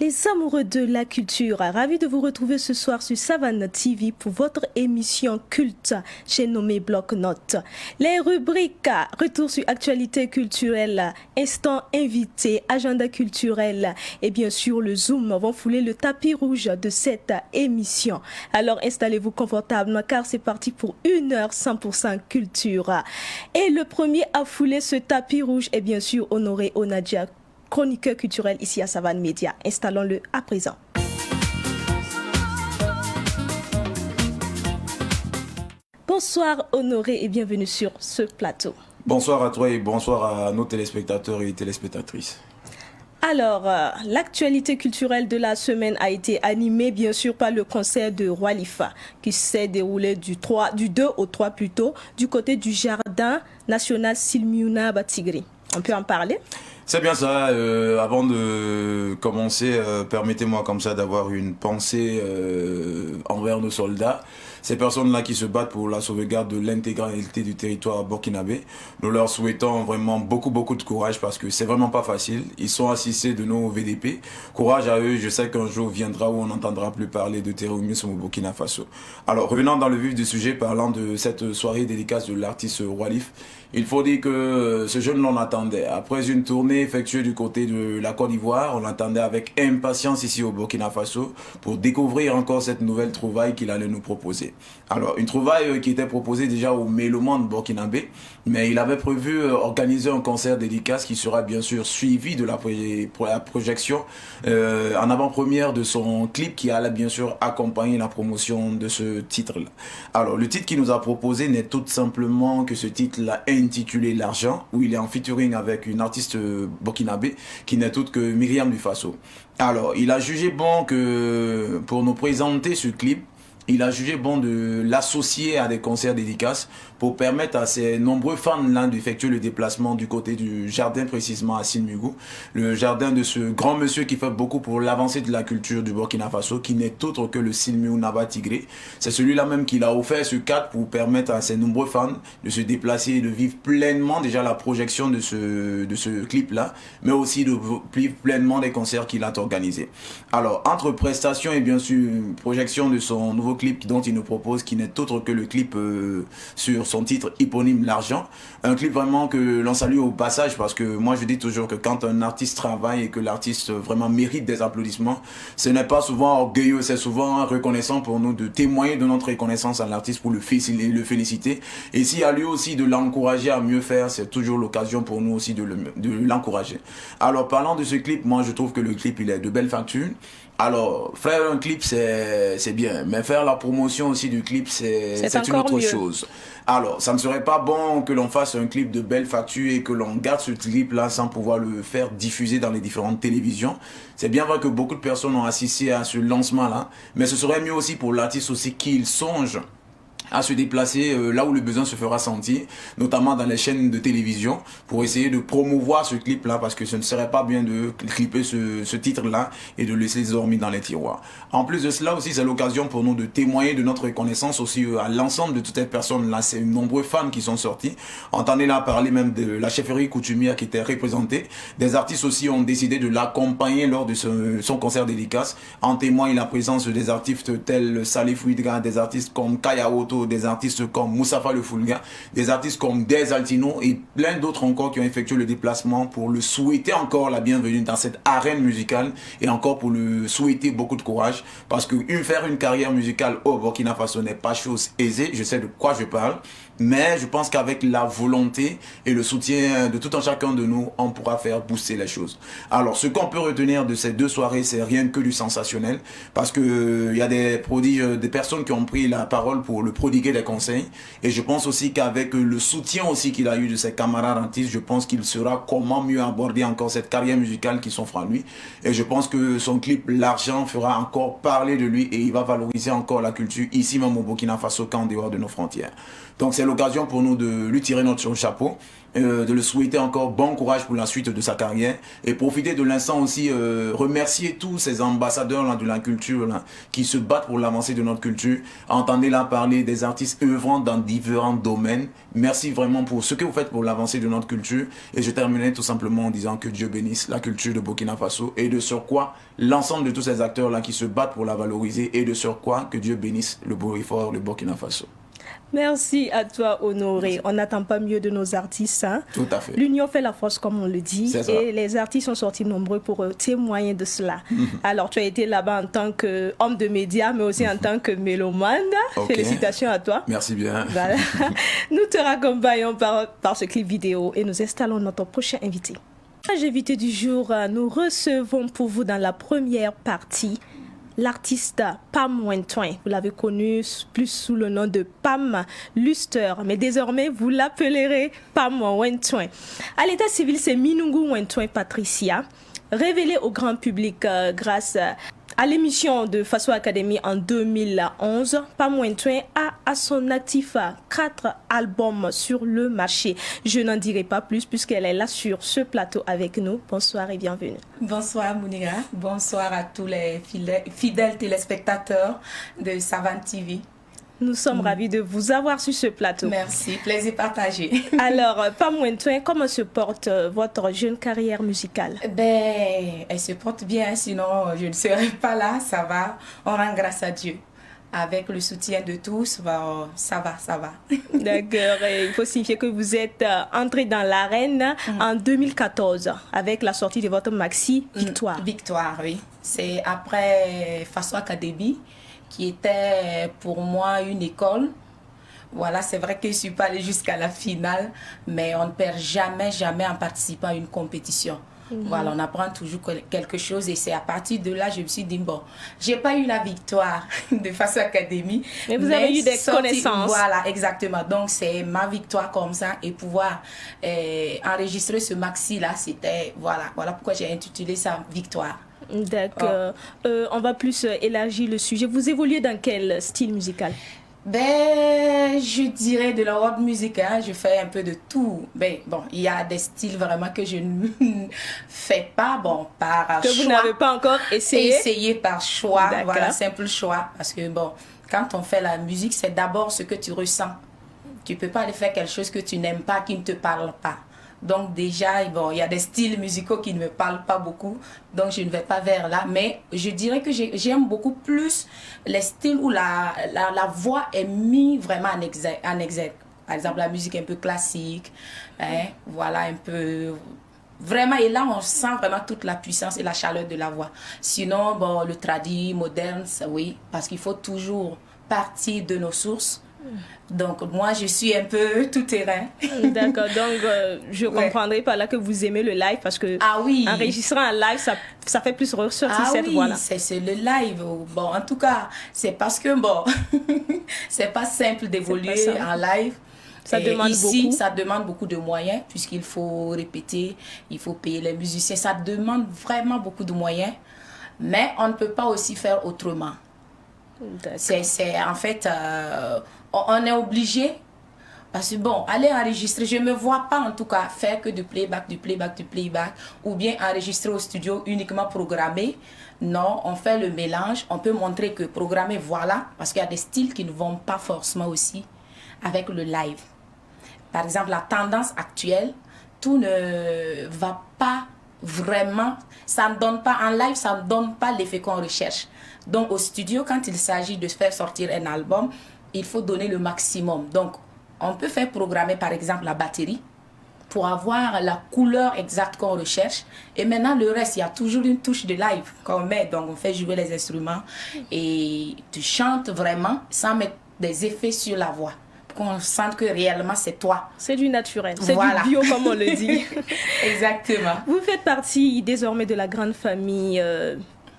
Les amoureux de la culture, ravi de vous retrouver ce soir sur Savane TV pour votre émission culte, j'ai nommé Bloc Notes. Les rubriques retour sur actualité culturelle, instant invité, agenda culturel et bien sûr le Zoom vont fouler le tapis rouge de cette émission. Alors installez-vous confortablement car c'est parti pour 1h 100% culture. Et le premier à fouler ce tapis rouge est bien sûr Honoré Onadia, chroniqueur culturel ici à Savane Média. Installons-le à présent. Bonsoir Honoré et bienvenue sur ce plateau. Bonsoir à toi et bonsoir à nos téléspectateurs et téléspectatrices. Alors, l'actualité culturelle de la semaine a été animée bien sûr par le concert de Roi Lifa qui s'est déroulé du 2 au 3 plutôt du côté du jardin national Silmiuna Batigri. On peut en parler ? C'est bien ça. Avant de commencer, permettez-moi comme ça d'avoir une pensée envers nos soldats. Ces personnes-là qui se battent pour la sauvegarde de l'intégralité du territoire burkinabé. Nous leur souhaitons vraiment beaucoup de courage parce que c'est vraiment pas facile. Ils sont assistés de nos VDP. Courage à eux. Je sais qu'un jour viendra où on n'entendra plus parler de terrorisme au Burkina Faso. Alors, revenant dans le vif du sujet, parlant de cette soirée dédicace de l'artiste Roi Lif, il faut dire que ce jeune l'on attendait. Après une tournée effectuée du côté de la Côte d'Ivoire, on l'attendait avec impatience ici au Burkina Faso pour découvrir encore cette nouvelle trouvaille qu'il allait nous proposer. Alors, une trouvaille qui était proposée déjà aux mélomanes burkinabé, mais il avait prévu organiser un concert dédicace qui sera bien sûr suivi de la projection en avant-première de son clip qui allait bien sûr accompagner la promotion de ce titre-là. Alors, le titre qu'il nous a proposé n'est tout simplement que ce titre-là intitulé L'argent, où il est en featuring avec une artiste burkinabé qui n'est autre que Myriam du Faso. Alors, il a jugé bon que pour nous présenter ce clip, il a jugé bon de l'associer à des concerts dédicaces pour permettre à ses nombreux fans d'effectuer le déplacement du côté du jardin, précisément à Silmugou, le jardin de ce grand monsieur qui fait beaucoup pour l'avancée de la culture du Burkina Faso, qui n'est autre que le Silmiou Tigré. C'est celui-là même qu'il a offert ce cadre pour permettre à ses nombreux fans de se déplacer et de vivre pleinement déjà la projection de ce clip-là, mais aussi de vivre pleinement des concerts qu'il a organisés. Alors, entre prestations et bien sûr projection de son nouveau clip dont il nous propose, qui n'est autre que le clip sur son titre éponyme L'argent, un clip vraiment que l'on salue au passage parce que moi je dis toujours que quand un artiste travaille et que l'artiste vraiment mérite des applaudissements, ce n'est pas souvent orgueilleux, c'est souvent reconnaissant pour nous de témoigner de notre reconnaissance à l'artiste pour le féliciter, et si à lui aussi de l'encourager à mieux faire, c'est toujours l'occasion pour nous aussi de l'encourager. Alors parlant de ce clip, moi je trouve que le clip il est de belle facture. Alors, faire un clip, c'est bien, mais faire la promotion aussi du clip, c'est une autre chose. Alors, ça ne serait pas bon que l'on fasse un clip de belle facture et que l'on garde ce clip-là sans pouvoir le faire diffuser dans les différentes télévisions. C'est bien vrai que beaucoup de personnes ont assisté à ce lancement-là, mais ce serait mieux aussi pour l'artiste aussi qu'il songe à se déplacer là où le besoin se fera sentir, notamment dans les chaînes de télévision, pour essayer de promouvoir ce clip-là, parce que ce ne serait pas bien de clipper ce titre-là et de le laisser dormir dans les tiroirs. En plus de cela aussi, c'est l'occasion pour nous de témoigner de notre reconnaissance aussi à l'ensemble de toutes ces personnes-là. C'est nombreux fans qui sont sortis. Entendez là parler même de la chefferie coutumière qui était représentée. Des artistes aussi ont décidé de l'accompagner lors de son concert dédicace. En témoigne la présence des artistes tels Salif Ouidra, des artistes comme Kaya Oto, des artistes comme Moussafa Le Foulga, des artistes comme Dez Altino et plein d'autres encore qui ont effectué le déplacement pour le souhaiter encore la bienvenue dans cette arène musicale et encore pour le souhaiter beaucoup de courage parce que faire une carrière musicale au Burkina Faso n'est pas chose aisée, je sais de quoi je parle, mais je pense qu'avec la volonté et le soutien de tout un chacun de nous, on pourra faire booster les choses. Alors ce qu'on peut retenir de ces deux soirées, c'est rien que du sensationnel parce que il y a des prodiges, des personnes qui ont pris la parole pour le prodiguer des conseils et je pense aussi qu'avec le soutien aussi qu'il a eu de ses camarades artistes, je pense qu'il saura comment mieux aborder encore cette carrière musicale qui s'offre à lui et je pense que son clip L'argent fera encore parler de lui et il va valoriser encore la culture ici même au Burkina Faso qu'en dehors de nos frontières. Donc c'est l'occasion pour nous de lui tirer notre chapeau, de le souhaiter encore bon courage pour la suite de sa carrière et profiter de l'instant aussi, remercier tous ces ambassadeurs là, de la culture là, qui se battent pour l'avancée de notre culture. Entendez là parler des des artistes œuvrant dans différents domaines. Merci vraiment pour ce que vous faites pour l'avancée de notre culture. Et je terminerai tout simplement en disant que Dieu bénisse la culture de Burkina Faso et de surcroît l'ensemble de tous ces acteurs-là qui se battent pour la valoriser et de surcroît que Dieu bénisse le beau et fort, le Burkina Faso. Merci à toi, Honoré. On n'attend pas mieux de nos artistes. Hein? Tout à fait. L'union fait la force, comme on le dit. Et les artistes sont sortis nombreux pour témoigner de cela. Alors, tu as été là-bas en tant qu'homme de médias, mais aussi en tant que mélomane. Okay. Félicitations à toi. Merci bien. Voilà. Nous te raccompagnons par ce clip vidéo et nous installons notre prochain invité. L'invité du jour, nous recevons pour vous dans la première partie l'artiste Pam Wentouin. Vous l'avez connu plus sous le nom de Pam Luster, mais désormais vous l'appellerez Pam Wentouin. À l'état civil, c'est Minungu Wentouin Patricia, révélée au grand public grâce à l'émission de Faso Academy en 2011. Pam Wentouin a à son actif 4 albums sur le marché. Je n'en dirai pas plus puisqu'elle est là sur ce plateau avec nous. Bonsoir et bienvenue. Bonsoir Mounira, bonsoir à tous les fidèles téléspectateurs de Savane TV. Nous sommes ravis de vous avoir sur ce plateau. Merci, plaisir partagé. Alors, Pam Wentouin, comment se porte votre jeune carrière musicale? Ben, elle se porte bien, sinon je ne serais pas là, ça va. On rend grâce à Dieu. Avec le soutien de tous, ça va. D'accord. Il faut signifier que vous êtes entré dans l'arène en 2014 avec la sortie de votre maxi Victoire. Victoire, oui. C'est après Faso Academy qui était pour moi une école. Voilà, c'est vrai que je ne suis pas allée jusqu'à la finale, mais on ne perd jamais en participant à une compétition. Voilà, on apprend toujours quelque chose et c'est à partir de là, je me suis dit, bon, j'ai pas eu la victoire de Faso Academy. Mais vous avez eu des connaissances. Voilà, exactement. Donc, c'est ma victoire comme ça et pouvoir enregistrer ce maxi-là, c'était, voilà pourquoi j'ai intitulé ça Victoire. D'accord. On va plus élargir le sujet. Vous évoluez dans quel style musical? Ben, je dirais de la rock music, hein. Je fais un peu de tout. Ben, bon, il y a des styles vraiment que je ne fais pas, bon, par choix. Que vous n'avez pas encore essayé? Essayé par choix, voilà, simple choix. Parce que, bon, quand on fait la musique, c'est d'abord ce que tu ressens. Tu ne peux pas aller faire quelque chose que tu n'aimes pas, qui ne te parle pas. Donc déjà, bon, il y a des styles musicaux qui ne me parlent pas beaucoup, donc je ne vais pas vers là. Mais je dirais que j'aime beaucoup plus les styles où la voix est mise vraiment en exergue. Par exemple, la musique un peu classique, hein, voilà, un peu... Vraiment, et là, on sent vraiment toute la puissance et la chaleur de la voix. Sinon, bon, le tradi, moderne, oui, parce qu'il faut toujours partir de nos sources. Donc, moi, je suis un peu tout terrain. D'accord, donc je comprendrai par là que vous aimez le live parce que enregistrer un live, ça fait plus ressortir cette voix-là. C'est le live. Bon, en tout cas, c'est parce que, bon, c'est pas simple d'évoluer en live. Ça demande beaucoup de moyens puisqu'il faut répéter, il faut payer les musiciens. Ça demande vraiment beaucoup de moyens, mais on ne peut pas aussi faire autrement. C'est en fait, on est obligé, parce que bon, aller enregistrer, je ne me vois pas en tout cas faire que du playback, ou bien enregistrer au studio uniquement programmé. Non, on fait le mélange, on peut montrer que programmer, voilà, parce qu'il y a des styles qui ne vont pas forcément aussi avec le live. Par exemple, la tendance actuelle, tout ne va pas vraiment, ça ne donne pas, en live, ça ne donne pas l'effet qu'on recherche. Donc au studio, quand il s'agit de faire sortir un album, il faut donner le maximum. Donc on peut faire programmer par exemple la batterie pour avoir la couleur exacte qu'on recherche. Et maintenant le reste, il y a toujours une touche de live qu'on met. Donc on fait jouer les instruments et tu chantes vraiment sans mettre des effets sur la voix. Qu'on sente que réellement c'est toi. C'est du naturel, c'est du bio comme on le dit. Exactement. Vous faites partie désormais de la grande famille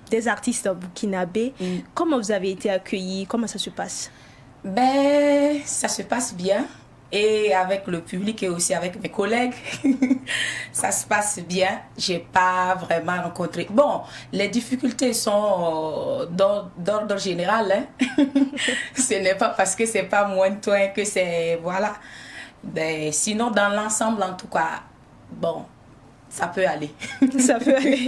des artistes burkinabés. Comment vous avez été accueillis? Comment ça se passe? Ben, ça se passe bien. Et avec le public et aussi avec mes collègues, ça se passe bien. J'ai pas vraiment rencontré... Bon, les difficultés sont d'ordre général. Hein? Ce n'est pas parce que c'est pas moins de toi que c'est... Voilà. Ben, sinon, dans l'ensemble, en tout cas, bon... Ça peut aller. Ça peut aller.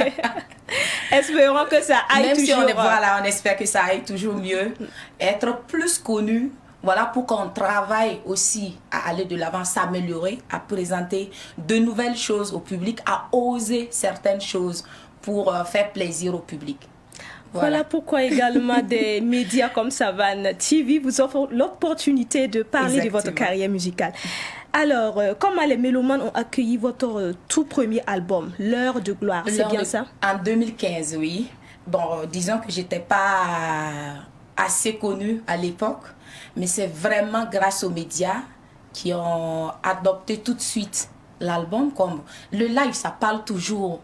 Espérons que ça aille même toujours. Si on espère que ça aille toujours mieux. Être plus connu Voilà pour qu'on travaille aussi à aller de l'avant, s'améliorer, à présenter de nouvelles choses au public, à oser certaines choses pour faire plaisir au public. Voilà pourquoi également des médias comme Savane TV vous offrent l'opportunité de parler de votre carrière musicale. Alors, comment les mélomanes ont accueilli votre tout premier album, L'heure de gloire, c'est bien ça? En 2015, oui. Bon, disons que j'étais pas assez connue à l'époque, mais c'est vraiment grâce aux médias qui ont adopté tout de suite l'album. Comme le live, ça parle toujours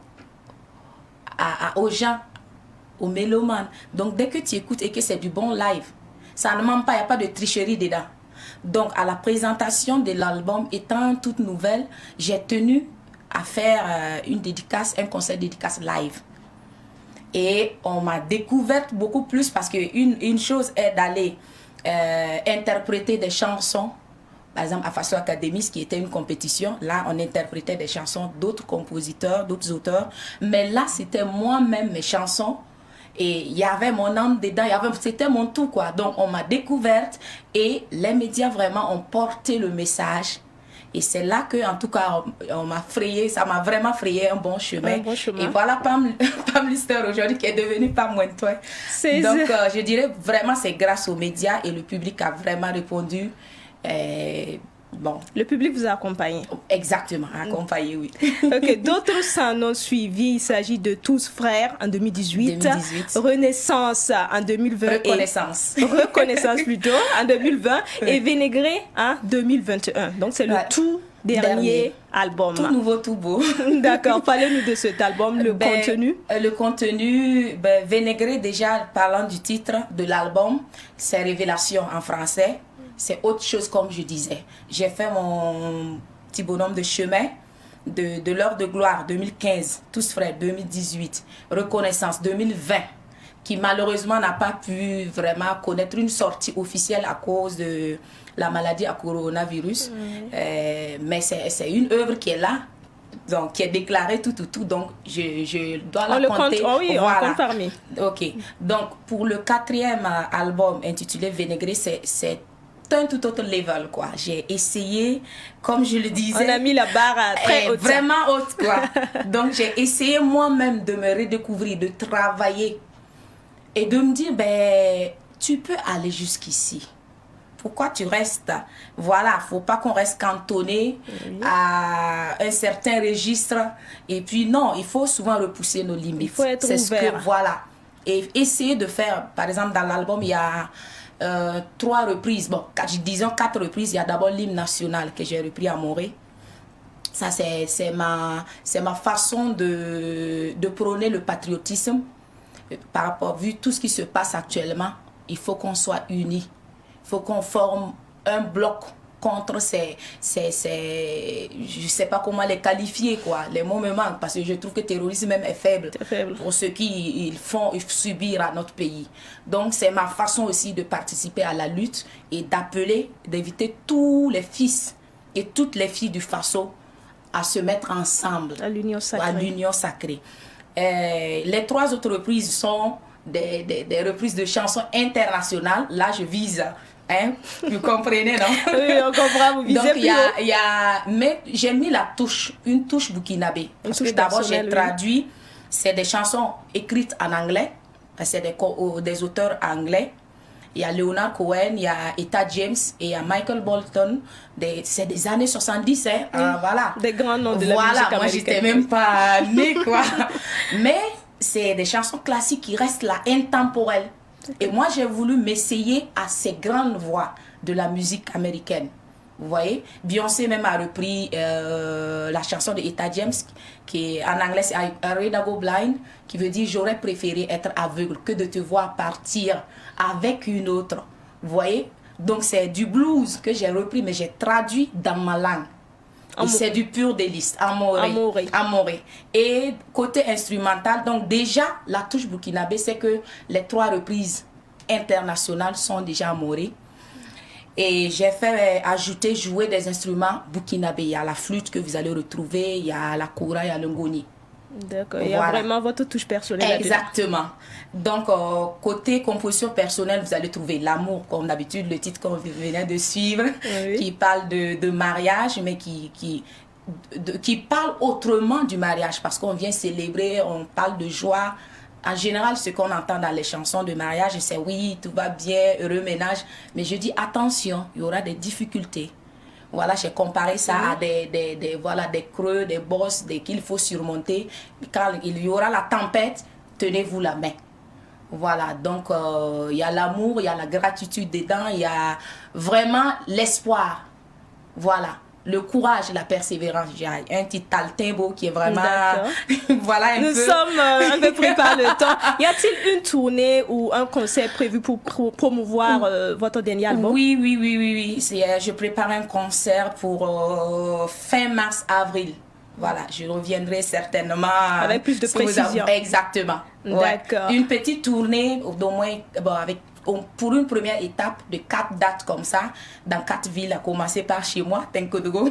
aux gens, aux mélomanes. Donc, dès que tu écoutes et que c'est du bon live, ça ne ment pas, il n'y a pas de tricherie dedans. Donc, à la présentation de l'album, étant toute nouvelle, j'ai tenu à faire une dédicace, un concert dédicace live. Et on m'a découverte beaucoup plus parce qu'une chose est d'aller interpréter des chansons. Par exemple, à Faso Academy, qui était une compétition, là, on interprétait des chansons d'autres compositeurs, d'autres auteurs. Mais là, c'était moi-même mes chansons. Et il y avait mon âme dedans, c'était mon tout, quoi. Donc, on m'a découverte et les médias vraiment ont porté le message. Et c'est là que, en tout cas, on m'a frayé, ça m'a vraiment frayé un bon chemin. Et voilà Pam Lister aujourd'hui qui est devenue Pam Wentoy. Donc, je dirais vraiment c'est grâce aux médias et le public a vraiment répondu. Bon. Le public vous a accompagné. Exactement, accompagné, oui. Ok, d'autres s'en ont suivi. Il s'agit de Tous Frères en 2018, Renaissance en 2020. Reconnaissance plutôt en 2020 et Vénégré en 2021. Donc c'est le tout dernier album. Tout nouveau, tout beau. D'accord, parlez-nous de cet album, le contenu. Le contenu, Vénégré, déjà parlant du titre de l'album, c'est Révélation en français. C'est autre chose, comme je disais. J'ai fait mon petit bonhomme de chemin de l'heure de gloire 2015, Tous Frères 2018, Reconnaissance 2020, qui malheureusement n'a pas pu vraiment connaître une sortie officielle à cause de la maladie à coronavirus. Mais c'est une œuvre qui est là, donc qui est déclarée tout. Donc je dois la compter. On compte parmi. Ok. Donc pour le 4e album intitulé Vénégré, c'est un tout autre level, quoi. J'ai essayé, comme je le disais, on a mis la barre très haute, vraiment haute, quoi. Donc j'ai essayé moi-même de me redécouvrir, de travailler et de me dire, tu peux aller jusqu'ici. Pourquoi tu restes? Voilà, faut pas qu'on reste cantonné à un certain registre. Et puis non, il faut souvent repousser nos limites. Il faut être ouvert. Voilà. Et essayer de faire, par exemple, dans l'album, il y a 3 reprises, disons 4 reprises. Il y a d'abord l'hymne national que j'ai repris à Morée. Ça, c'est ma façon de prôner le patriotisme. Par rapport, vu tout ce qui se passe actuellement, il faut qu'on soit unis. Il faut qu'on forme un bloc contre je sais pas comment les qualifier, quoi. Les mots me manquent parce que je trouve que le terrorisme même est faible pour ceux qui ils font subir à notre pays. Donc c'est ma façon aussi de participer à la lutte et d'éviter tous les fils et toutes les filles du Faso à se mettre ensemble à l'union sacrée. Les 3 autres reprises sont des reprises de chansons internationales. Là je vise, vous comprenez, non? Oui, on comprend, vous visez. Donc mais j'ai mis une touche burkinabé. Parce que d'abord j'ai traduit, c'est des chansons écrites en anglais, c'est des auteurs anglais. Il y a Leonard Cohen, il y a Etta James et il y a Michael Bolton. C'est des années 70, voilà. Des grands noms de la musique américaine. Voilà, moi j'étais même pas née, quoi. Mais c'est des chansons classiques qui restent là, intemporelles. Et moi, j'ai voulu m'essayer à ces grandes voix de la musique américaine. Vous voyez, Beyoncé même a repris la chanson de Etta James, qui en anglais c'est I Rather Go Blind, qui veut dire j'aurais préféré être aveugle que de te voir partir avec une autre. Vous voyez, donc c'est du blues que j'ai repris, mais j'ai traduit dans ma langue. Et c'est du pur délice, amoré. Et côté instrumental, donc déjà, la touche burkinabé, c'est que les 3 reprises internationales sont déjà amorées. Et j'ai fait jouer des instruments burkinabé. Il y a la flûte que vous allez retrouver, il y a la kora, il y a le ngoni. D'accord, il y a vraiment votre touche personnelle. Exactement. Donc, côté composition personnelle, vous allez trouver l'amour, comme d'habitude, le titre qu'on venait de suivre, qui parle de mariage, mais qui parle autrement du mariage, parce qu'on vient célébrer, on parle de joie. En général, ce qu'on entend dans les chansons de mariage, c'est oui, tout va bien, heureux ménage. Mais je dis attention, il y aura des difficultés. Voilà, j'ai comparé ça à des creux, des bosses qu'il faut surmonter. Quand il y aura la tempête, tenez-vous la main. Voilà, donc il y a l'amour, il y a la gratitude dedans, il y a vraiment l'espoir. Voilà. Le courage, la persévérance. J'ai un petit Taltimbo qui est vraiment... voilà un Nous peu... sommes un peu pris par le temps. Y a-t-il une tournée ou un concert prévu pour promouvoir votre dernier album? Oui. Je prépare un concert pour fin mars-avril. Voilà, je reviendrai certainement... Avec plus de précision. Exactement. D'accord. Ouais. Une petite tournée, d'au moins, pour une première étape de 4 dates comme ça, dans 4 villes, à commencer par chez moi, Tenkodogo,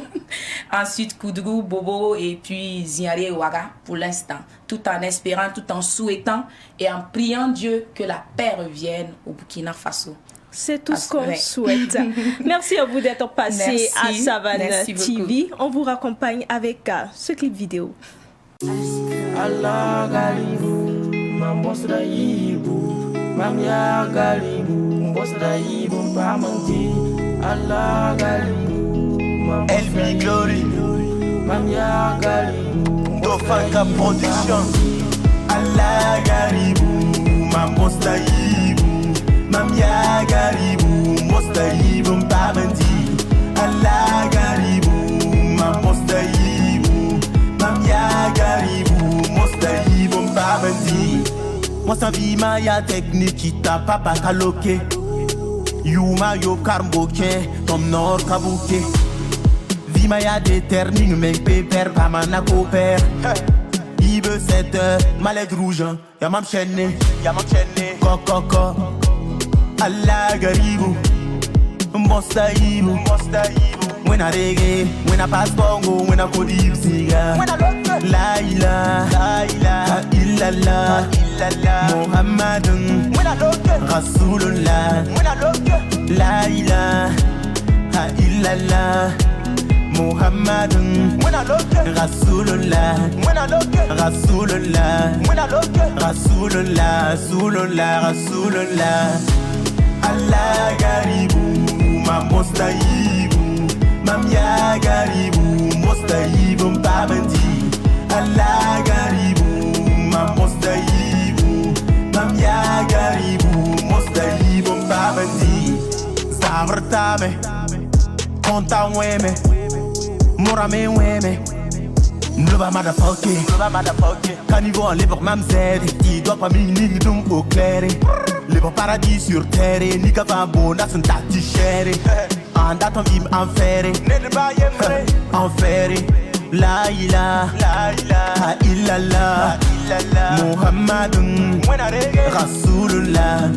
ensuite Koudou, Bobo et puis Ziari et Ouaga pour l'instant. Tout en espérant, tout en souhaitant et en priant Dieu que la paix revienne au Burkina Faso. C'est tout ce qu'on souhaite. Merci à vous d'être passé à Savane TV. On vous raccompagne avec ce clip vidéo. Allah galibu, mambosra yibu, mamya galibu, mambosra yibu, pamanti. Allah galibu, mambosra yibu, mamya galibu, Tofaka Production. Allah galibu, mambosra yibu, mamya galibu, mambosra yibu, pamanti. Allah galibu, mambosra yibu, mamya galibu, mambosra yibu, pamanti. Moi sa vie ma ya technique qui t'a papa kaloke. Yuma yo karmboke, tom nor kabuke. Vie ma ya détermine mais pépère pas mana coopère. Il veut 7 heures, malade rouge, y'a ma chaîne, Coco, Allah garibu, Mosta ibu, Mwena reggae, mwena pass bongo, mwena kodib siga. La ilaha illallah, Muhammadun Rasulullah. La ilaha illallah, Muhammadun Rasulullah. Rasulullah. Allah garibu, ma mostahibu, mamya garibu, mostahibu mpabandi. Allah garibu, ma mostahibu, mamya garibu, mostahibu mpabandi. Zavrtame, konta weme, morame weme. Nloba motherfucker, caniveau libre mamzed, qui doit pas mini dum au clair. Libre paradis sur terre, ni qu'avant bon, that's un tati chéri. En datant vim enferré, enferré. La ilaha illallah, Muhammadun Rasulullah.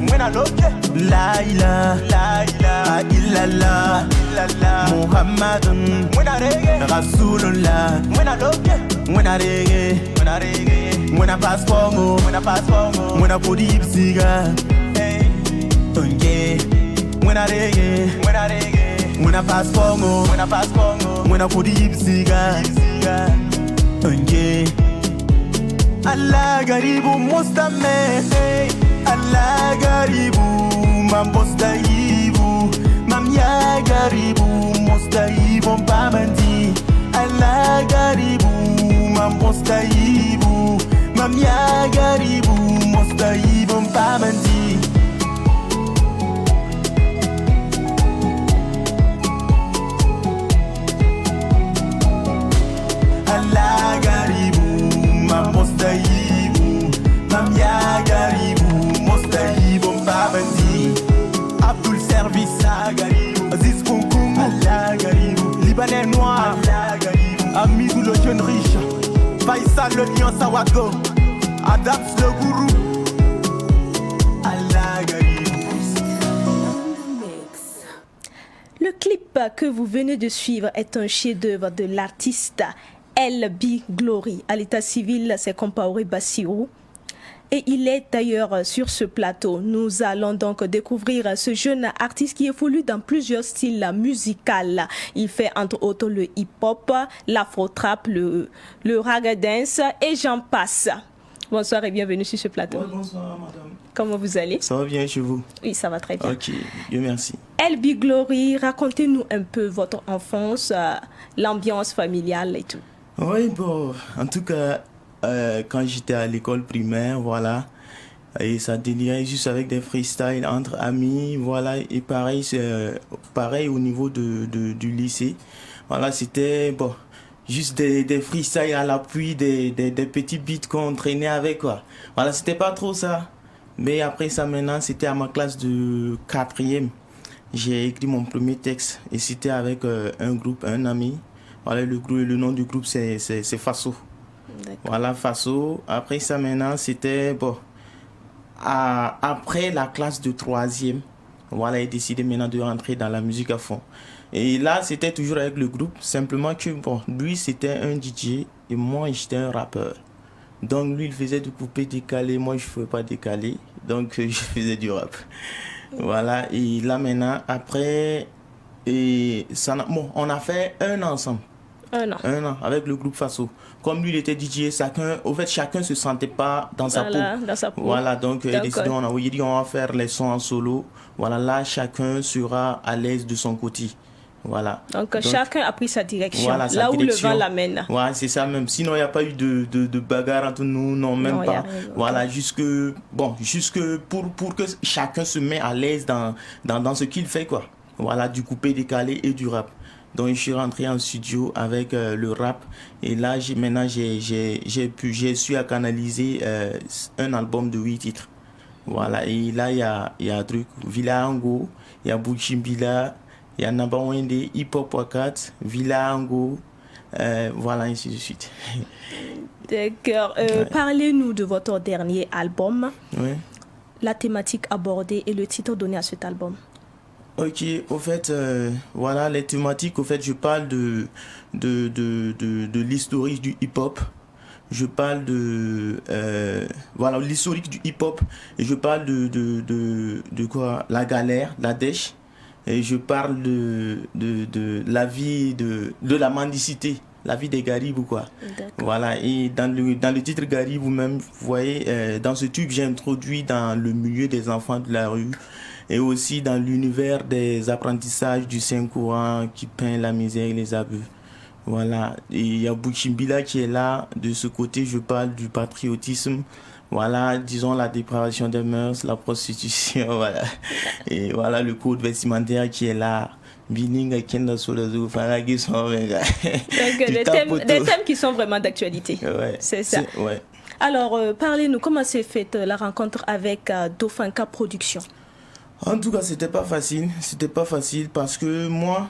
La ilaha illallah, Muhammadun Rasulullah. Mwena reggae, mwena pass bongo, mwena kodib siga. Mwena reggae, mwena pass bongo, mwena kodib siga. Allah garibu mustame, Allah garibu mambostahibu, mamya garibu mustahibu mpamandi. Allah garibu mambostahibu, mamya garibu mustahibu mpamandi. Allah garibu, mambostahibu, mamya garibu, mustahibu mpabandi. Abdul Service, Allah garibu, Aziz Kounkoum, Allah garibu, Libanais noir, Allah garibu, Amidou le jeune riche, Faisal le lion Sawago, Adams le gourou, Allah garibu. Le clip que vous venez de suivre est un chef-d'œuvre de l'artiste LB Glory. À l'état civil, c'est Compaoré Bassirou. Et il est d'ailleurs sur ce plateau. Nous allons donc découvrir ce jeune artiste qui évolue dans plusieurs styles musicaux. Il fait entre autres le hip-hop, l'afro-trap, le raga dance et j'en passe. Bonsoir et bienvenue sur ce plateau. Ouais, bonsoir madame. Comment vous allez? Ça va bien chez vous? Oui, ça va très bien. Ok, Dieu merci. LB Glory, racontez-nous un peu votre enfance, l'ambiance familiale et tout. Oui, bon, en tout cas, quand j'étais à l'école primaire, voilà, et ça délirait juste avec des freestyles entre amis, voilà, et pareil, pareil au niveau du lycée. Voilà, c'était, bon, juste des freestyles à l'appui, des petits beats qu'on traînait avec, quoi. Voilà, c'était pas trop ça. Mais après ça, maintenant, c'était à ma classe de 4e. J'ai écrit mon premier texte et c'était avec un groupe, un ami. Voilà, le nom du groupe, c'est Faso. Voilà, Faso. Après ça, maintenant, c'était, bon, après la classe de 3e, voilà, j'ai décidé maintenant de rentrer dans la musique à fond. Et là, c'était toujours avec le groupe, simplement que, bon, lui, c'était un DJ et moi, j'étais un rappeur. Donc, lui, il faisait du coupé décalé, moi, je ne pouvais pas décaler, donc je faisais du rap. Voilà, et là, maintenant, après, et ça, bon, on a fait un an ensemble. Un an avec le groupe Faso. Comme lui, il était DJ, chacun ne se sentait pas dans sa peau. Voilà, donc il a décidé, il dit on va faire les sons en solo. Voilà, là, chacun sera à l'aise de son côté. Voilà. Donc chacun a pris sa direction, voilà, là où le vent l'amène. Ouais, c'est ça même. Sinon, il n'y a pas eu de bagarre entre nous, non, même non, pas. Voilà, jusque pour que chacun se mette à l'aise dans ce qu'il fait, quoi. Voilà, du coupé décalé et du rap. Donc je suis rentré en studio avec le rap et là maintenant j'ai su à canaliser un album de 8 titres. Voilà, et là il y a un truc, Villa Ango, il y a Buchimbila, il y a Nabawende, Hip Hop Wakat, Villa Ango, voilà, ainsi de suite. D'accord. Ouais. Parlez-nous de votre dernier album, ouais. La thématique abordée et le titre donné à cet album. Ok, au fait, voilà les thématiques. Au fait, je parle de l'historique du hip-hop. Je parle voilà l'historique du hip-hop et je parle de quoi, la galère, la dèche. Et je parle de la vie de la mendicité, la vie des garibous, quoi. Voilà, et dans le titre Garibou même, vous voyez, dans ce tube, j'ai introduit dans le milieu des enfants de la rue. Et aussi dans l'univers des apprentissages du Saint-Courant qui peint la misère et les abus. Voilà. Et il y a Buchimbila qui est là. De ce côté, je parle du patriotisme. Voilà, disons la dépravation des mœurs, la prostitution, voilà. Et voilà le code vestimentaire qui est là. Donc des thèmes qui sont vraiment d'actualité. Ouais, c'est ça. Ouais. Alors, parlez-nous, comment s'est faite la rencontre avec Dofinka Productions? En tout cas, c'était pas facile. C'était pas facile parce que moi,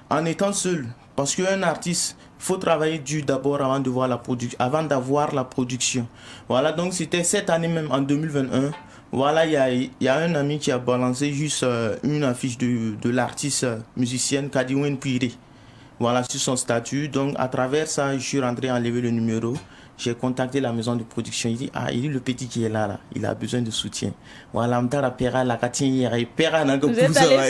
en étant seul, parce qu'un artiste, il faut travailler dur d'abord avant d'avoir la production. Voilà, donc c'était cette année même, en 2021. Voilà, il y a un ami qui a balancé juste une affiche de l'artiste musicienne Kadiwen Pire. Voilà, sur son statut. Donc, à travers ça, je suis rentré à enlever le numéro. J'ai contacté la maison de production. Il dit, il dit le petit qui est là, il a besoin de soutien. Voilà, vous êtes allé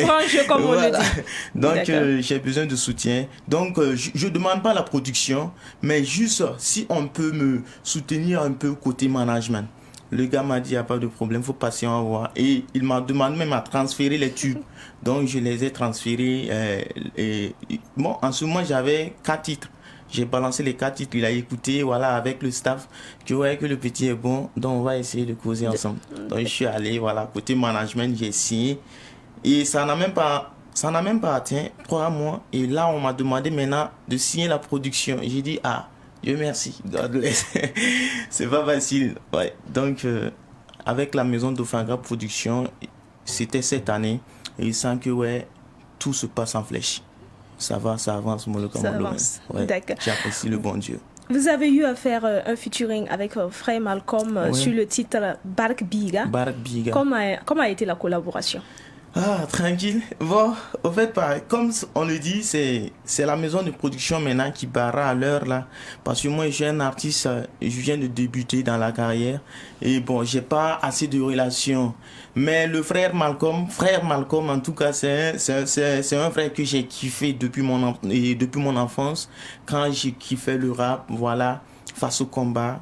franche, comme on le dit. Donc, j'ai besoin de soutien. Donc, je ne demande pas la production, mais juste si on peut me soutenir un peu côté management. Le gars m'a dit, il n'y a pas de problème, il faut passer en voir. Et il m'a demandé même à transférer les tubes. Donc, je les ai transférés. Bon, en ce moment, j'avais 4 titres. J'ai balancé les 4 titres, il a écouté, voilà, avec le staff, que ouais, que le petit est bon, donc on va essayer de causer ensemble. Donc je suis allé, voilà, côté management, j'ai signé. Et ça n'a même pas atteint 3 mois. Et là, on m'a demandé maintenant de signer la production. J'ai dit, Dieu merci, God bless. C'est pas facile. Ouais. Donc, avec la maison Dofinka Production, c'était cette année. Et il sent que, ouais, tout se passe en flèche. Ça va, ça avance, moi, le commandement. Ouais, j'apprécie le bon Dieu. Vous avez eu à faire un featuring avec Frère Malcolm sur le titre Bark Biga. Bark Biga. Comment a été la collaboration? Ah, tranquille. Bon, au fait, comme on le dit, c'est la maison de production maintenant qui barra à l'heure là. Parce que moi, je suis un artiste, je viens de débuter dans la carrière. Et bon, j'ai pas assez de relations. Mais le frère Malcolm, en tout cas, c'est un frère que j'ai kiffé depuis mon enfance. Quand j'ai kiffé le rap, voilà, face au combat.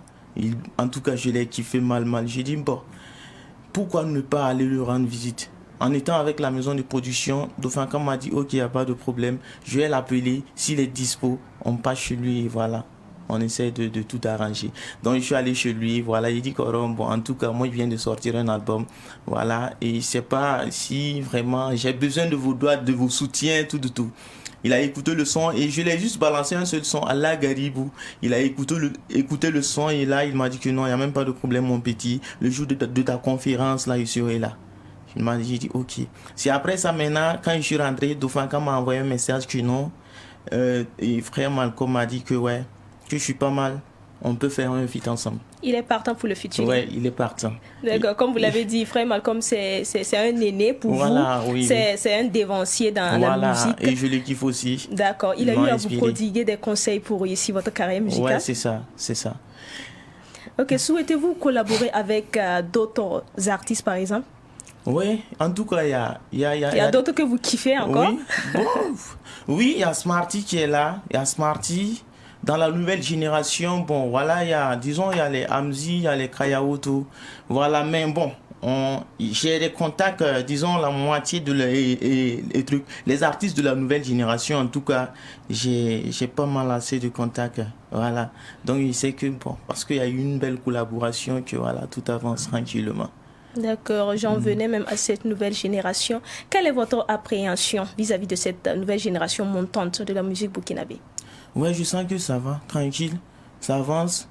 En tout cas, je l'ai kiffé mal. J'ai dit, bon, pourquoi ne pas aller lui rendre visite? En étant avec la maison de production, Dofinka m'a dit, ok, il n'y a pas de problème, je vais l'appeler, s'il est dispo, on passe chez lui et voilà, on essaie de tout arranger. Donc je suis allé chez lui, voilà, il dit que bon, en tout cas, moi je viens de sortir un album, voilà, et je ne sais pas si vraiment j'ai besoin de vos doigts, de vos soutiens, tout. Il a écouté le son et je l'ai juste balancé un seul son, Allah Garibou. Il a écouté le son et là, il m'a dit que non, il n'y a même pas de problème, mon petit. Le jour de ta conférence, là, je serai là. J'ai dit ok. C'est après ça maintenant, quand je suis rentré, Dofinka m'a envoyé un message que non. Et frère Malcolm m'a dit que ouais, que je suis pas mal. On peut faire un feat ensemble. Il est partant pour le featuring. Ouais, il est partant. D'accord, comme vous l'avez dit, frère Malcolm, c'est un aîné pour voilà, vous. Oui, c'est un dévancier dans la musique. Et je le kiffe aussi. D'accord, il a eu à vous prodiguer des conseils pour réussir votre carrière musicale. Ouais, c'est ça. Ok, souhaitez-vous collaborer avec d'autres artistes par exemple? Oui, en tout cas, il y a d'autres que vous kiffez encore? Oui, bon, oui, il y a Smarty qui est là. Il y a Smarty. Dans la nouvelle génération, bon, voilà, il y a les Amzi, il y a les Kayaoto. Voilà, mais bon, j'ai des contacts, disons, la moitié de les trucs. Les artistes de la nouvelle génération, en tout cas, j'ai pas mal assez de contacts. Voilà. Donc, je sais que, bon, parce qu'il y a eu une belle collaboration, que voilà, tout avance tranquillement. D'accord, j'en venais même à cette nouvelle génération. Quelle est votre appréhension vis-à-vis de cette nouvelle génération montante de la musique burkinabé? Ouais, je sens que ça va, tranquille, ça avance.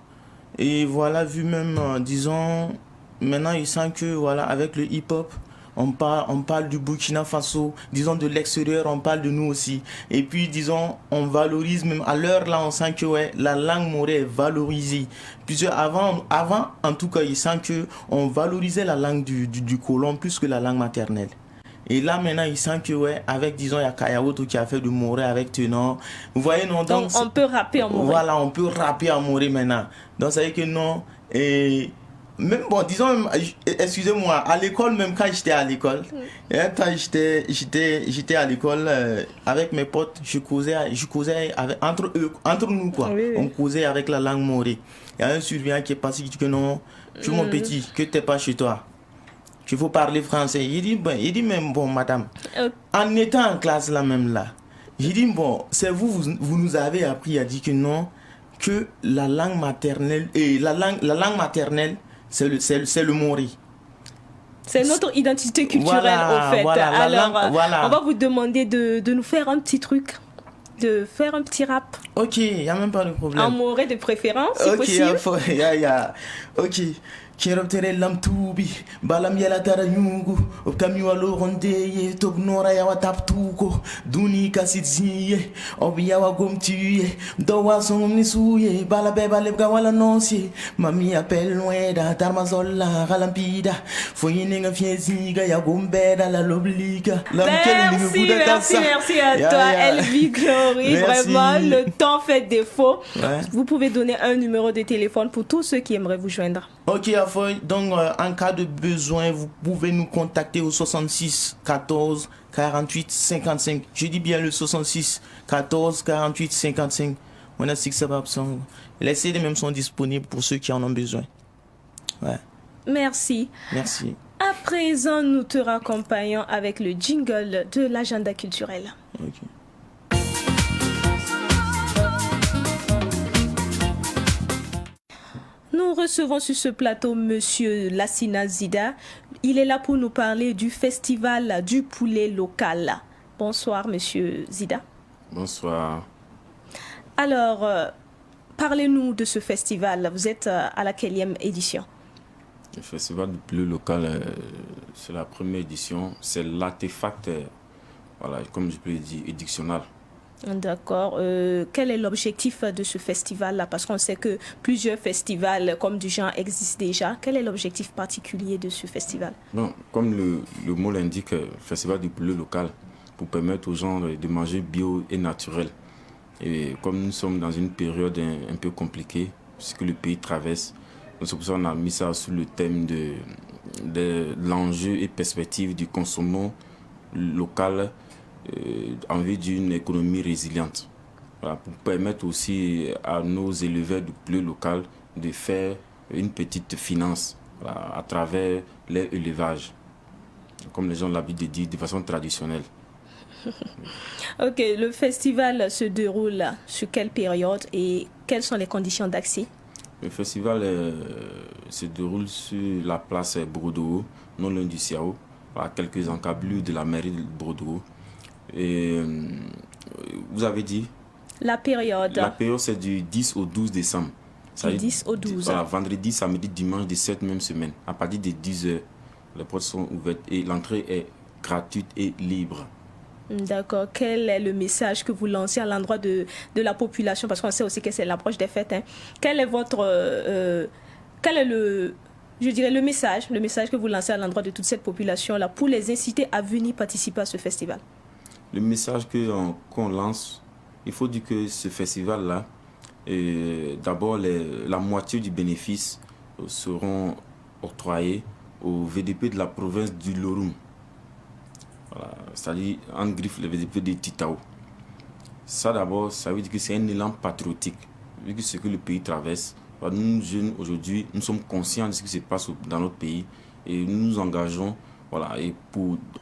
Et voilà, vu même, disons, maintenant, je sens que, voilà, avec le hip-hop, on parle du Burkina Faso, disons de l'extérieur, on parle de nous aussi. Et puis, disons, on valorise même, à l'heure là, on sent que ouais, la langue morée est valorisée. Puisque avant, en tout cas, je sens que on valorisait la langue du colon plus que la langue maternelle. Et là, maintenant, il sent que, ouais, avec, disons, il y a Kayaoto qui a fait du moré avec Tenor. Vous voyez, non? Donc on peut rapper en moré. Voilà, on peut rapper en moré maintenant. Donc, ça veut dire que non. Et même, bon, disons, excusez-moi, à l'école, même quand j'étais à l'école, quand j'étais à l'école avec mes potes, je causais avec, entre nous, quoi. Oui. On causait avec la langue morée. Il y a un surveillant qui est passé qui dit que non, tu mon petit, que t'es pas chez toi. Il faut parler français. Il dit même, bon, madame, en étant en classe là même là, j'ai dit, bon, c'est vous nous avez appris à dire que non, que la langue maternelle, et la langue maternelle, c'est le mori. C'est notre identité culturelle, voilà, au fait. Voilà, alors, on va vous demander de nous faire un petit truc, de faire un petit rap. Ok, il n'y a même pas de problème. En moré de préférence, si possible. Ok. Kerobtere lam tubi balam yala tara nyugu obtami walo rondeye tob nora yawa taptuko duni kasitziye obiyawa gomtiye dowa songom nisuye bala beba lebga wala nonsi mami appelle loin da tarmazolla galampida foyininga fieziga ya gombeda la lobliga merci à toi Elvi Glory. Vraiment le temps fait défaut. Vous pouvez donner un numéro de téléphone pour tous ceux qui aimeraient vous joindre. Ok, donc en cas de besoin, vous pouvez nous contacter au 66 14 48 55. Je dis bien le 66 14 48 55. On a 6 sababs. Les CD même sont disponibles pour ceux qui en ont besoin. Ouais. Merci. Merci. À présent, nous te raccompagnons avec le jingle de l'agenda culturel. Ok. Nous recevons sur ce plateau Monsieur Lassina Zida. Il est là pour nous parler du festival du poulet local. Bonsoir Monsieur Zida. Bonsoir. Alors, parlez-nous de ce festival. Vous êtes à la quelle édition? Le festival du poulet local, c'est la première édition. C'est l'artefact, voilà, comme je peux le dire, édictionnel D'accord. Quel est l'objectif de ce festival-là? Parce qu'on sait que plusieurs festivals comme du genre existent déjà. Quel est l'objectif particulier de ce festival? Bon, comme le mot l'indique, festival du poulet local, pour permettre aux gens de manger bio et naturel. Et comme nous sommes dans une période un peu compliquée, puisque le pays traverse, donc c'est pour ça qu'on a mis ça sous le thème de l'enjeu et perspective du consommation local en vue d'une économie résiliente. Voilà, pour permettre aussi à nos éleveurs de poulet local de faire une petite finance, voilà, à travers leur élevage, comme les gens ont l'habitude de dire, de façon traditionnelle. Ok, le festival se déroule sur quelle période et quelles sont les conditions d'accès? Le festival se déroule sur la place Bordeaux, non loin du Siao, à quelques encablures de la mairie de Bordeaux. Et vous avez dit? La période? La période, c'est du 10 au 12 décembre. Du 10 au 12. Voilà, vendredi, samedi, dimanche de cette même semaine. À partir de 10h, les portes sont ouvertes et l'entrée est gratuite et libre. D'accord. Quel est le message que vous lancez à l'endroit de la population? Parce qu'on sait aussi que c'est l'approche des fêtes. Hein. Quel est le message que vous lancez à l'endroit de toute cette population-là pour les inciter à venir participer à ce festival? Le message qu'on lance, il faut dire que ce festival-là, d'abord, la moitié du bénéfice seront octroyés au VDP de la province du Loroum. Voilà, c'est-à-dire en griffe le VDP de Titao. Ça d'abord, ça veut dire que c'est un élan patriotique. Vu que ce que le pays traverse, nous jeunes aujourd'hui, nous sommes conscients de ce qui se passe dans notre pays et nous nous engageons. Voilà, et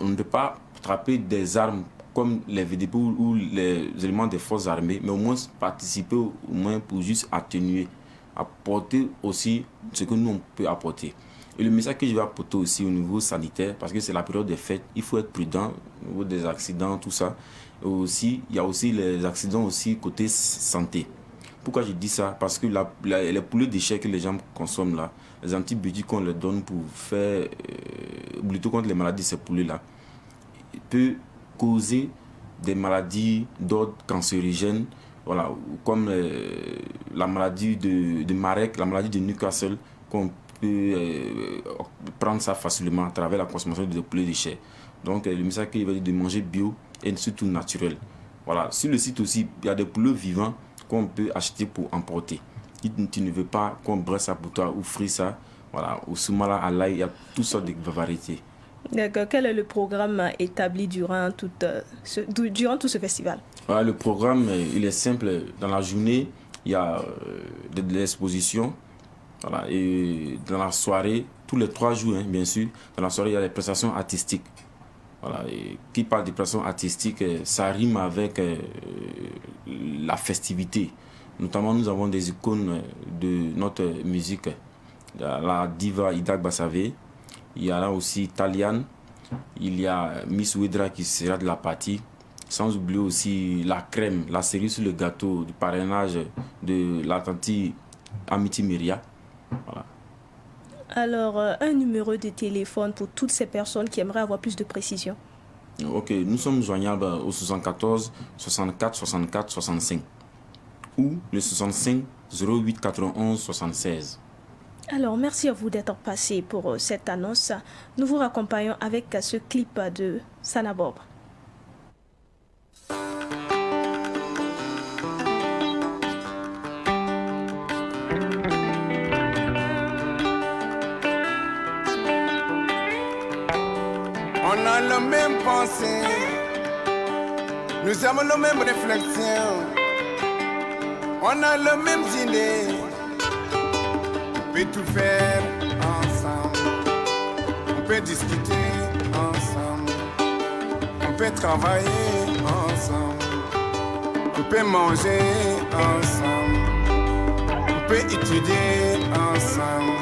on ne peut pas attraper des armes comme les VDP ou les éléments des forces armées, mais au moins participer au moins pour juste atténuer, apporter aussi ce que nous on peut apporter. Et le message que je vais apporter aussi au niveau sanitaire, parce que c'est la période des fêtes, il faut être prudent au niveau des accidents, tout ça. Et aussi, il y a aussi les accidents aussi côté santé. Pourquoi je dis ça? Parce que les poulets déchets que les gens consomment là, les antibiotiques qu'on leur donne pour faire lutter contre les maladies de ces poulets-là, peut causer des maladies d'ordre cancérigène, voilà, comme la maladie de Marek, la maladie de Newcastle, qu'on peut prendre ça facilement à travers la consommation de poulets déchets. Donc le message qu'il va dire de manger bio et surtout naturel. Voilà. Sur le site aussi, il y a des poulets vivants qu'on peut acheter pour emporter. Si tu ne veux pas qu'on brasse ça pour toi ou frit ça, voilà, au soumala à l'ail, il y a toutes sortes de variétés. D'accord. Quel est le programme établi durant tout ce festival? Voilà, le programme, il est simple. Dans la journée, il y a de l'exposition. Voilà, et dans la soirée, tous les 3 jours, hein, bien sûr, dans la soirée, il y a les prestations artistiques. Voilà, et qui parle des prestations artistiques, ça rime avec la festivité. Notamment, nous avons des icônes de notre musique. Il y a la diva Ida Bassavé, il y a là aussi Taliane, il y a Miss Wedra qui sera de la partie. Sans oublier aussi la crème, la cerise sur le gâteau du parrainage de la tante Amity Myria. Voilà. Alors, un numéro de téléphone pour toutes ces personnes qui aimeraient avoir plus de précision. Ok, nous sommes joignables au 74 64 64 65 ou le 65 08 91 76. Alors, merci à vous d'être passé pour cette annonce. Nous vous raccompagnons avec ce clip de Sanabob. On a la même pensée, nous avons la même réflexion, on a les mêmes idées, on peut tout faire ensemble, on peut discuter ensemble, on peut travailler ensemble, on peut manger ensemble, on peut étudier ensemble,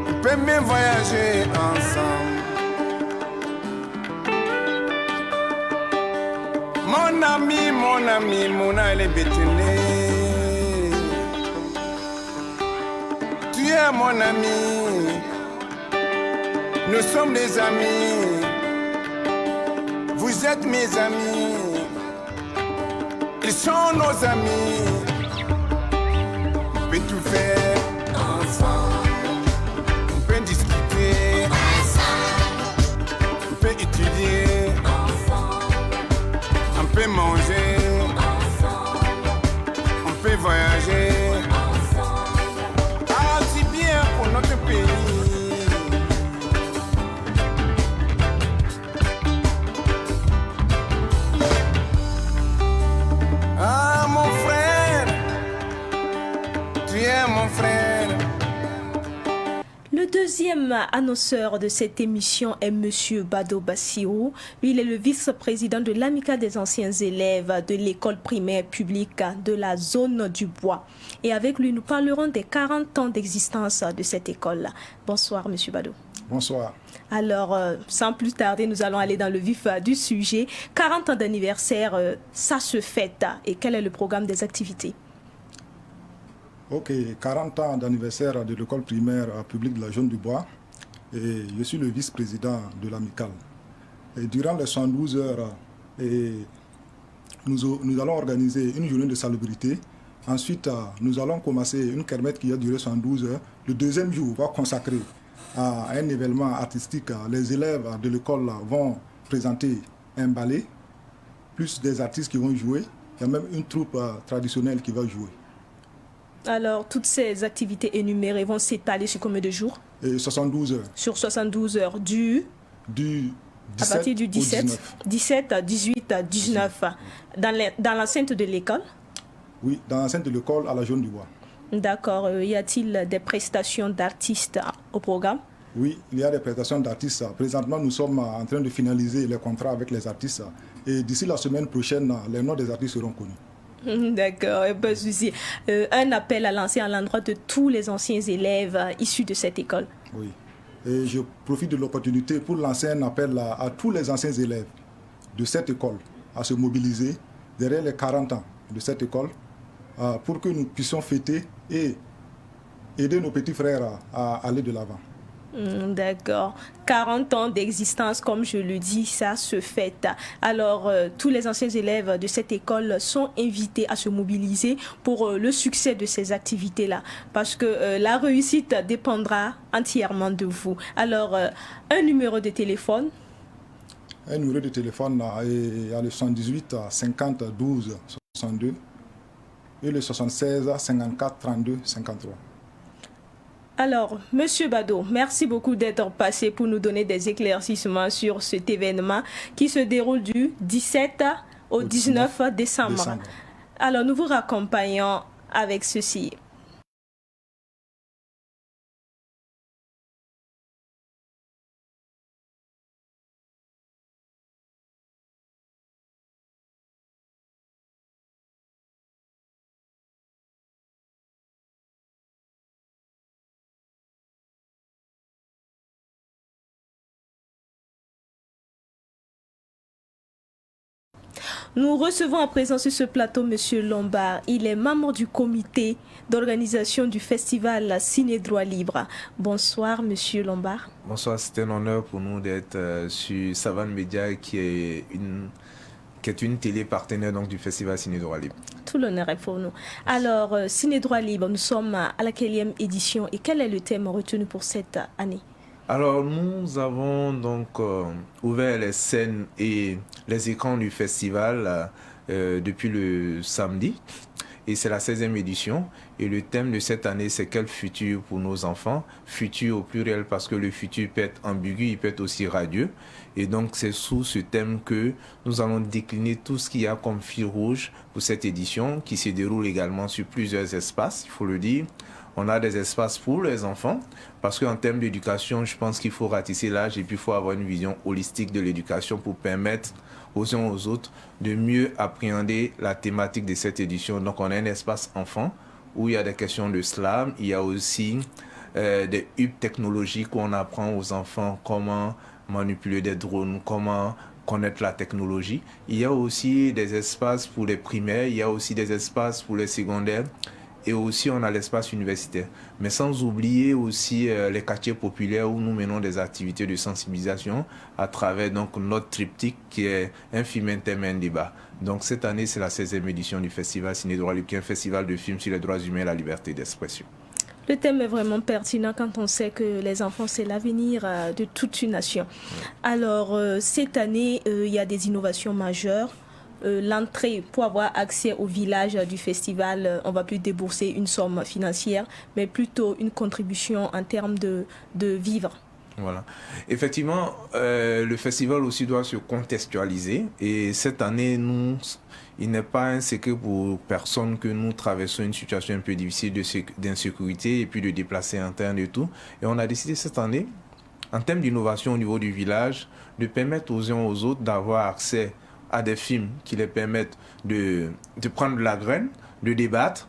on peut même voyager ensemble. Mon ami, mon ali Bétélé. Tu es mon ami. Nous sommes des amis. Vous êtes mes amis. Ils sont nos amis. On peut tout faire ensemble. On peut discuter ensemble. On peut étudier ensemble. On peut manger ensemble. On peut voyager ensemble. Ah, c'est bien pour notre pays. Ah, mon frère, tu es mon frère. Le deuxième annonceur de cette émission est Monsieur Bado Bassirou. Lui, il est le vice-président de l'Amicale des anciens élèves de l'école primaire publique de la zone du Bois. Et avec lui, nous parlerons des 40 ans d'existence de cette école. Bonsoir, Monsieur Bado. Bonsoir. Alors, sans plus tarder, nous allons aller dans le vif du sujet. 40 ans d'anniversaire, ça se fête. Et quel est le programme des activités? Ok, 40 ans d'anniversaire de l'école primaire publique de la Zone du Bois. Et je suis le vice-président de l'amicale. Et durant les 112 heures, nous allons organiser une journée de salubrité. Ensuite, nous allons commencer une kermesse qui a duré 112 heures. Le deuxième jour va consacrer à un événement artistique. Les élèves de l'école vont présenter un ballet, plus des artistes qui vont jouer. Il y a même une troupe traditionnelle qui va jouer. Alors, toutes ces activités énumérées vont s'étaler sur combien de jours? 72 heures. Sur 72 heures du 17 à partir du 17, 17, 18, 19, dans l'enceinte de l'école? Oui, dans l'enceinte de l'école à la Zone du Bois. D'accord. Y a-t-il des prestations d'artistes au programme? Oui, il y a des prestations d'artistes. Présentement, nous sommes en train de finaliser les contrats avec les artistes. Et d'ici la semaine prochaine, les noms des artistes seront connus. D'accord, pas de souci. Un appel à lancer à l'endroit de tous les anciens élèves issus de cette école. Oui. Et je profite de l'opportunité pour lancer un appel à tous les anciens élèves de cette école à se mobiliser derrière les 40 ans de cette école pour que nous puissions fêter et aider nos petits frères à aller de l'avant. D'accord. 40 ans d'existence, comme je le dis, ça se fête. Alors, tous les anciens élèves de cette école sont invités à se mobiliser pour le succès de ces activités-là. Parce que la réussite dépendra entièrement de vous. Alors, un numéro de téléphone? Un numéro de téléphone est le 78 50 12 62 et le 76 54 32 53. Alors, Monsieur Bado, merci beaucoup d'être passé pour nous donner des éclaircissements sur cet événement qui se déroule du 17 au 19 décembre. Alors, nous vous raccompagnons avec ceci. Nous recevons à présent sur ce plateau M. Lombard. Il est membre du comité d'organisation du festival Ciné Droit Libre. Bonsoir M. Lombard. Bonsoir, c'est un honneur pour nous d'être sur Savane Média qui est une télé partenaire donc, du festival Ciné Droit Libre. Tout l'honneur est pour nous. Alors, Ciné Droit Libre, nous sommes à la 4e édition et quel est le thème retenu pour cette année? Alors, nous avons donc ouvert les scènes et les écrans du festival depuis le samedi. Et c'est la 16e édition. Et le thème de cette année, c'est quel futur pour nos enfants? Futur au pluriel parce que le futur peut être ambigu, il peut être aussi radieux. Et donc, c'est sous ce thème que nous allons décliner tout ce qu'il y a comme fil rouge pour cette édition qui se déroule également sur plusieurs espaces, il faut le dire. On a des espaces pour les enfants parce qu'en termes d'éducation, je pense qu'il faut ratisser l'âge et puis il faut avoir une vision holistique de l'éducation pour permettre aux uns aux autres de mieux appréhender la thématique de cette édition. Donc on a un espace enfant où il y a des questions de slam, il y a aussi des hubs technologiques où on apprend aux enfants comment manipuler des drones, comment connaître la technologie. Il y a aussi des espaces pour les primaires, il y a aussi des espaces pour les secondaires. et aussi on a l'espace universitaire. Mais sans oublier aussi les quartiers populaires où nous menons des activités de sensibilisation à travers donc notre triptyque qui est un film, un thème, un débat. Donc cette année, c'est la 16e édition du Festival Ciné Droit Libre, qui est un festival de films sur les droits humains et la liberté d'expression. Le thème est vraiment pertinent quand on sait que les enfants, c'est l'avenir de toute une nation. Alors, cette année, il y a des innovations majeures. L'entrée, pour avoir accès au village du festival, on ne va plus débourser une somme financière, mais plutôt une contribution en termes de vivres. Voilà. Effectivement, le festival aussi doit se contextualiser. Et cette année, il n'est pas un secret pour personne que nous traversons une situation un peu difficile d'insécurité et puis de déplacés internes et tout. Et on a décidé cette année, en termes d'innovation au niveau du village, de permettre aux uns aux autres d'avoir accès à des films qui les permettent de prendre la graine, de débattre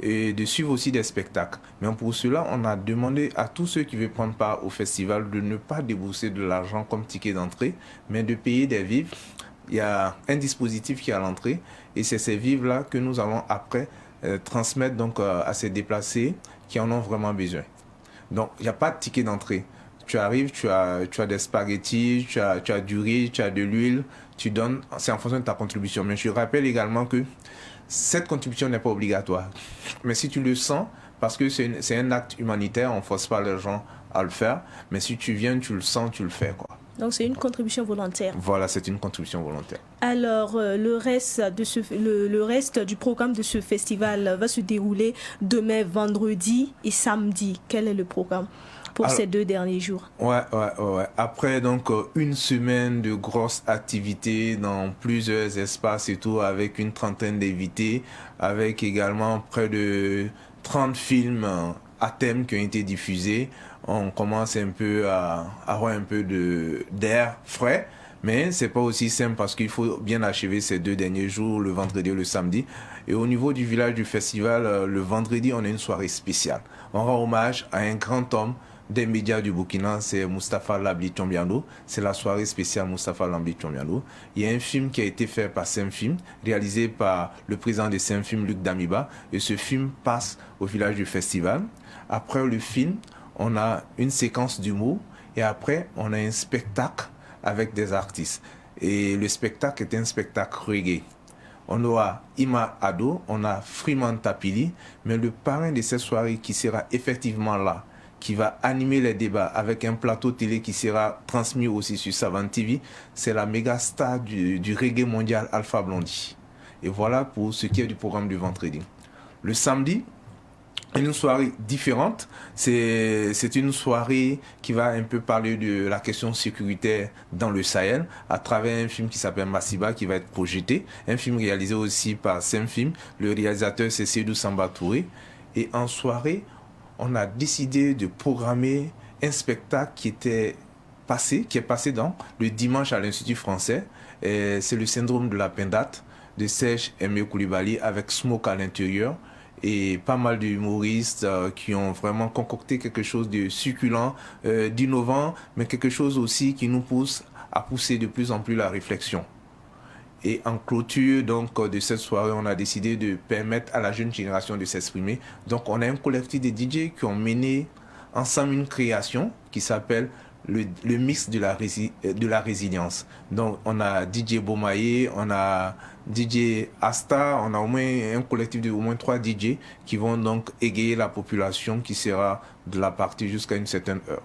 et de suivre aussi des spectacles. Mais pour cela, on a demandé à tous ceux qui veulent prendre part au festival de ne pas débourser de l'argent comme ticket d'entrée, mais de payer des vivres. Il y a un dispositif qui est à l'entrée et c'est ces vivres-là que nous allons après transmettre donc, à ces déplacés qui en ont vraiment besoin. Donc, il n'y a pas de ticket d'entrée. Tu arrives, tu as des spaghettis, tu as du riz, tu as de l'huile, tu donnes, c'est en fonction de ta contribution. Mais je rappelle également que cette contribution n'est pas obligatoire. Mais si tu le sens, parce que c'est un acte humanitaire, on ne force pas les gens à le faire, mais si tu viens, tu le sens, tu le fais, quoi. Donc c'est une contribution volontaire. Voilà, c'est une contribution volontaire. Alors le reste du programme de ce festival va se dérouler demain, vendredi et samedi. Quel est le programme pour ces 2 derniers jours? Ouais. Après donc une semaine de grosses activités dans plusieurs espaces et tout, avec une trentaine d'invités, avec également près de 30 films à thème qui ont été diffusés. On commence un peu à avoir un peu d'air frais, mais c'est pas aussi simple parce qu'il faut bien achever ces 2 derniers jours, le vendredi et le samedi. Et au niveau du village du festival, le vendredi, on a une soirée spéciale. On rend hommage à un grand homme des médias du Burkina, c'est Moustapha Labli Thiombiano. C'est la soirée spéciale Moustapha Labli Thiombiano. Il y a un film qui a été fait par Saint-Film, réalisé par le président de Saint-Film, Luc Damiba. Et ce film passe au village du festival. Après le film, on a une séquence d'humour et après, on a un spectacle avec des artistes. Et le spectacle est un spectacle reggae. On aura Ima Ado, on a Freeman Tapili, mais le parrain de cette soirée qui sera effectivement là, qui va animer les débats avec un plateau télé qui sera transmis aussi sur Savane TV, c'est la méga star du reggae mondial Alpha Blondy. Et voilà pour ce qui est du programme du vendredi. Le samedi, une soirée différente, c'est une soirée qui va un peu parler de la question sécuritaire dans le Sahel à travers un film qui s'appelle Massiba qui va être projeté, un film réalisé aussi par Saint-Film, le réalisateur c'est Seydou Samba Touré. Et en soirée, on a décidé de programmer un spectacle qui est passé dans le dimanche à l'Institut français. C'est le syndrome de la Pindate de Serge Aimé Koulibaly avec Smoke à l'intérieur. Et pas mal d'humoristes qui ont vraiment concocté quelque chose de succulent, d'innovant, mais quelque chose aussi qui nous pousse à pousser de plus en plus la réflexion. Et en clôture donc, de cette soirée, on a décidé de permettre à la jeune génération de s'exprimer. Donc on a un collectif de DJ qui ont mené ensemble une création qui s'appelle le mix de la résilience. Donc on a DJ Bomaye, on a DJ Asta, on a au moins un collectif de au moins 3 DJ qui vont donc égayer la population qui sera de la partie jusqu'à une certaine heure.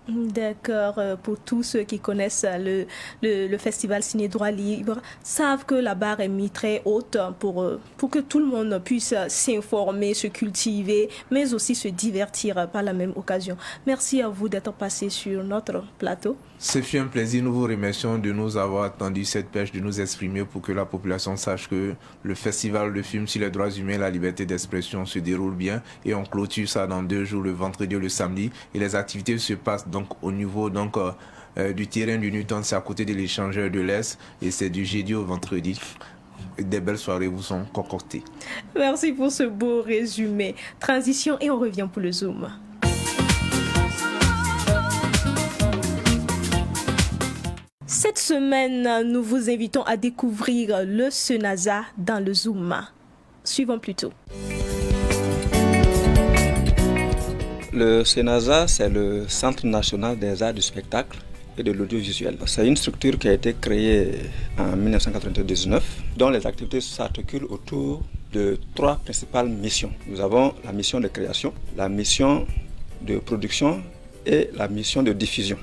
D'accord, pour tous ceux qui connaissent le festival Ciné Droit Libre, savent que la barre est mise très haute pour que tout le monde puisse s'informer, se cultiver, mais aussi se divertir par la même occasion. Merci à vous d'être passé sur notre plateau. Ce fut un plaisir. Nous vous remercions de nous avoir tendu cette perche, de nous exprimer pour que la population sache que le festival de films sur les droits humains et la liberté d'expression se déroule bien. Et on clôture ça dans 2 jours, le vendredi et le samedi. Et les activités se passent donc au niveau du terrain du Newton, c'est à côté de l'échangeur de l'Est. Et c'est du jeudi au vendredi. Des belles soirées vous sont concoctées. Merci pour ce beau résumé. Transition et on revient pour le Zoom. Cette semaine, nous vous invitons à découvrir le Senasa dans le Zoom. Suivons plutôt. Le CNASA, c'est le Centre national des arts du spectacle et de l'audiovisuel. C'est une structure qui a été créée en 1999, dont les activités s'articulent autour de 3 principales missions. Nous avons la mission de création, la mission de production et la mission de diffusion.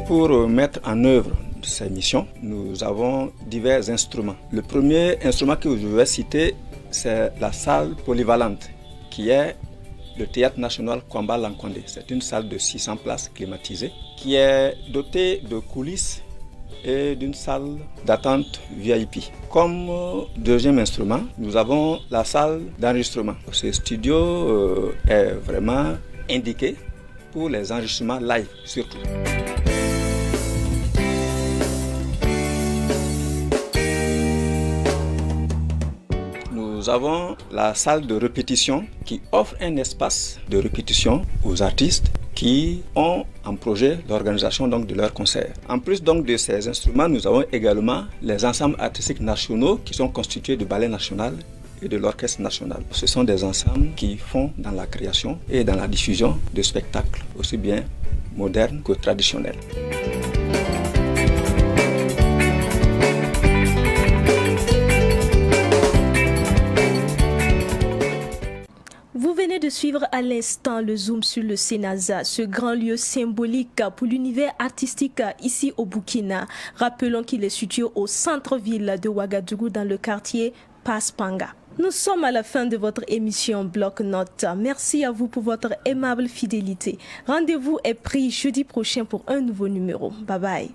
Pour mettre en œuvre ces missions, nous avons divers instruments. Le premier instrument que je vais citer, c'est la salle polyvalente, qui est le Théâtre National Kwamba Lankwande. C'est une salle de 600 places climatisée, qui est dotée de coulisses et d'une salle d'attente VIP. Comme deuxième instrument, nous avons la salle d'enregistrement. Ce studio est vraiment indiqué pour les enregistrements live surtout. Nous avons la salle de répétition qui offre un espace de répétition aux artistes qui ont en projet l'organisation de leurs concerts. En plus de ces instruments, nous avons également les ensembles artistiques nationaux qui sont constitués du Ballet national et de l'Orchestre national. Ce sont des ensembles qui font dans la création et dans la diffusion de spectacles, aussi bien modernes que traditionnels. Vous venez de suivre à l'instant le zoom sur le CNASA, ce grand lieu symbolique pour l'univers artistique ici au Burkina. Rappelons qu'il est situé au centre-ville de Ouagadougou dans le quartier Paspanga. Nous sommes à la fin de votre émission Bloc Notes. Merci à vous pour votre aimable fidélité. Rendez-vous est pris jeudi prochain pour un nouveau numéro. Bye bye.